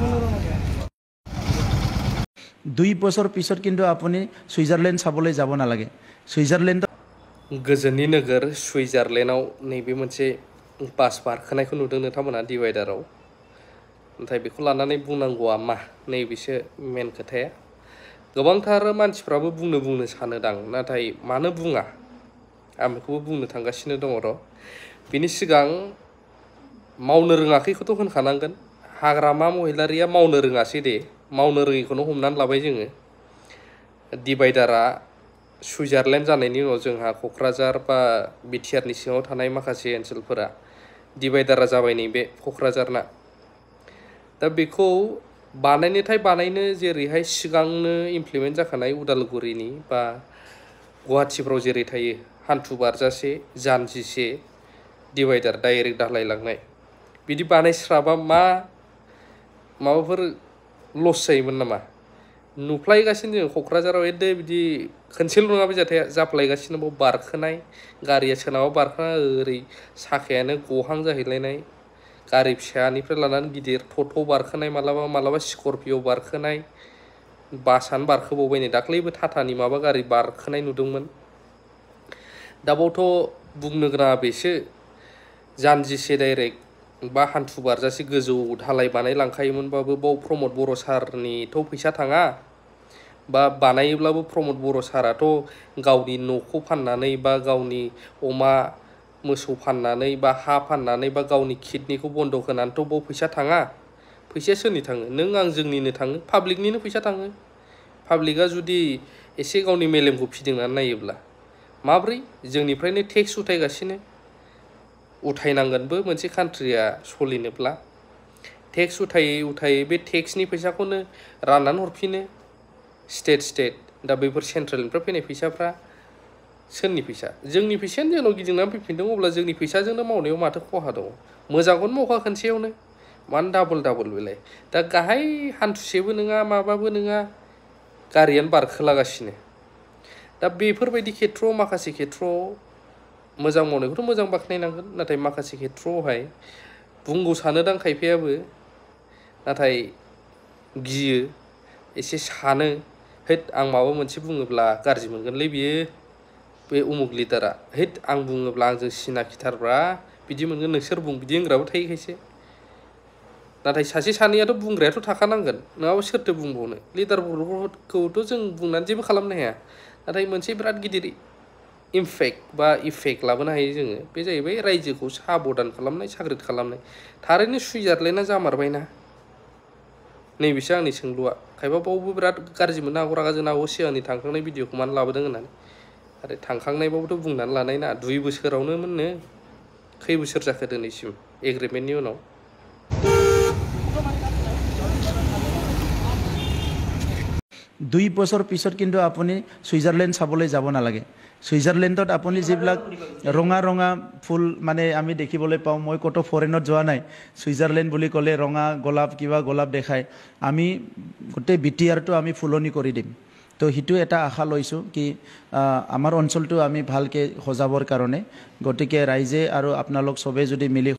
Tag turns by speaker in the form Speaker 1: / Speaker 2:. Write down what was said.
Speaker 1: 2 বছৰ পিছত কিন্তু আপুনি সুইজাৰলেণ্ড চাবলৈ যাব নালাগে সুইজাৰলেণ্ড
Speaker 2: गोजोननि नोगोर सुइजारलेण्डआव नैबे मोनसे बास बारखोनायखौ नुदों नोंथांमोना डिवाइडाराव नाथाय बेखौ लानानै बुंनांगौआ मा नैबेसो मेन खोथाया गोबांथार मानसिफ्राबो बुंनो सानोदां नाथाय मानो बुङा आं बेखौबो बुंनो थांगासिनो दङ र' बिनि सिगां मावनो रोङाखैखौथ' होनखानांगोन हाग्रामा महिलारिया मावनो रोङासै दे मावनो रोङिखौनो हमनानै लाबाय जोङो डिवाइडारा सुइजारलेण्ड जानायनि उनाव जोंहा क'क्राझार बा बिटिआरनि सिङाव थानाय माखासे ओनसोलफोरा डिवाइडारा जाबाय नैबे क'क्राझारना दा बेखौ बानायनो जेरैहाय सिगांनो इमप्लिमेन्ट जाखानाय उदालगुरिनि बा गुवाहाटिफ्राव जेरै थायो हान्थु बारजासे जानजिसे डिवाइडार डाइरेक्ट दालायलांनाय बिदि बानायस्राबा माबाफोर लस जायोमोन नामा नुफ्लायगासिनो जों क'क्राझाराव एदे बिदि खनसेल' नङा बे जाथाया जाफ्लायगासिनो बाव बारखोनाय गारिया सोरनाबा बारखोना ओरै साखायानो गहां जाहैलायनाय गारि फिसानिफ्राय लानानै गिदिर टट' बारखोनाय मालाबा स्करपिय' बारखोनाय बासानो बारखोबावबाय नै दाख्लैबो टाटानि माबा गारि बारखोनाय नुदोंमोन दा बावथ' बुंनो गोनाङा बेसो जानजिसे डाइरेक्ट बा हान्थु बारजासे गोजौ धालाय बानायलांखायोमोनबाबो बाव प्रमद बर' सारनिथ' फैसा थाङा बा बानायोब्लाबो प्रमद बर' साराथ' गावनि न'खौ फाननानै बा गावनि अमा मोसौ फाननानै बा हा फाननानै बा गावनि किडनिखौ बन्दक होनानैथ' बाव फैसा थाङा फैसाया सोरनि थाङो नों आं जोंनिनो थाङो पाब्लिकनिनो फैसा थाङो पाब्लिकआ जुदि एसे गावनि मेलेमखौ फिदिंनानै नायोब्ला माब्रै जोंनिफ्रायनो टेक्स उथायनांगोनबो मोनसे कान्ट्रिया सलिनोब्ला टेक्स उथायै बे टेक्सनि फैसाखौनो राननानै हरफिनो स्टेट दा बेफोर सेन्ट्रेलनिफ्राय फैनाय फैसाफ्रा सोरनि फैसा जोंनि फैसायानो जोंनाव गिदिंनानै फैफिनदों अब्ला जोंनि फैसाजोंनो मावनायाव माथो खहा दङ मोजांखौनो मावखा खनसेयावनो मानो डाबल बेलाय दा गाहाय हान्थुसेबो नङा माबाबो नङा गारियानो बारखोलागासिनो दा बेफोरबायदि खेथ्रआव माखासे खेथ्रआव मोजां मावनायखौथ' मोजां बाख्नायनांगोन नाथाय माखासे खेथ्रआवहाय बुंगौ सानोदां खायफायाबो नाथाय गियो एसे सानो हैद आं माबा मोनसे बुङोब्ला गाज्रि मोनगोनलै बियो बे उमुक लिडारा हैद आं बुङोब्ला आंजों सिनाखिथारब्रा बिदि मोनगोन नोंसोर बुं बिदि होनग्राबो थायो खायसे नाथाय सासे सानैयाथ' बुंग्रायाथ' थाखानांगोन नङाबा सोरथो बुंबावनो लिडारफोरखौथ' जों बुंनानै जेबो खालामनो हाया नाथाय मोनसे बिराद गिदिर इफेक्ट लाबोनो हायो जोङो बे जाहैबाय रायजोखौ साबधान खालामनाय साग्रिद खालामनाय थारैनो सुइजारलेण्डआ जामारबायना नैबेसो आंनि सोंलुआ खायफा बावबो बिराद गाज्रि मोननो हागौ रागा जोंनो हागौ सिगांनि थांखांनाय भिडिअखौ मानो लाबोदों होननानै आरो थांखांनायबाबोथ' बुंनानै लानाय ना 2 बोसोरावनो मोननो खै बोसोर जाखो दिनैसिम एग्रिमेन्टनि उनाव
Speaker 1: 2 বছৰ পিছত কিন্তু আপুনি সুইজাৰলেণ্ড চাবলৈ যাব নালাগে সুইজাৰলেণ্ডত আপুনি যিবিলাক ৰঙা ফুল মানে আমি দেখিবলৈ পাওঁ মই কত ফৰেনত যোৱা নাই সুইজাৰলেণ্ড বুলি ক'লে ৰঙা গোলাপ কিবা গোলাপ দেখায় আমি গোটেই বিটিআৰটো আমি ফুলনি কৰি দিম তো হিটো এটা আশা লৈছোঁ কি আমাৰ অঞ্চলটো আমি ভালকৈ সজাবৰ কাৰণে গতিকে ৰাইজে আৰু আপোনালোক সবে যদি মিলি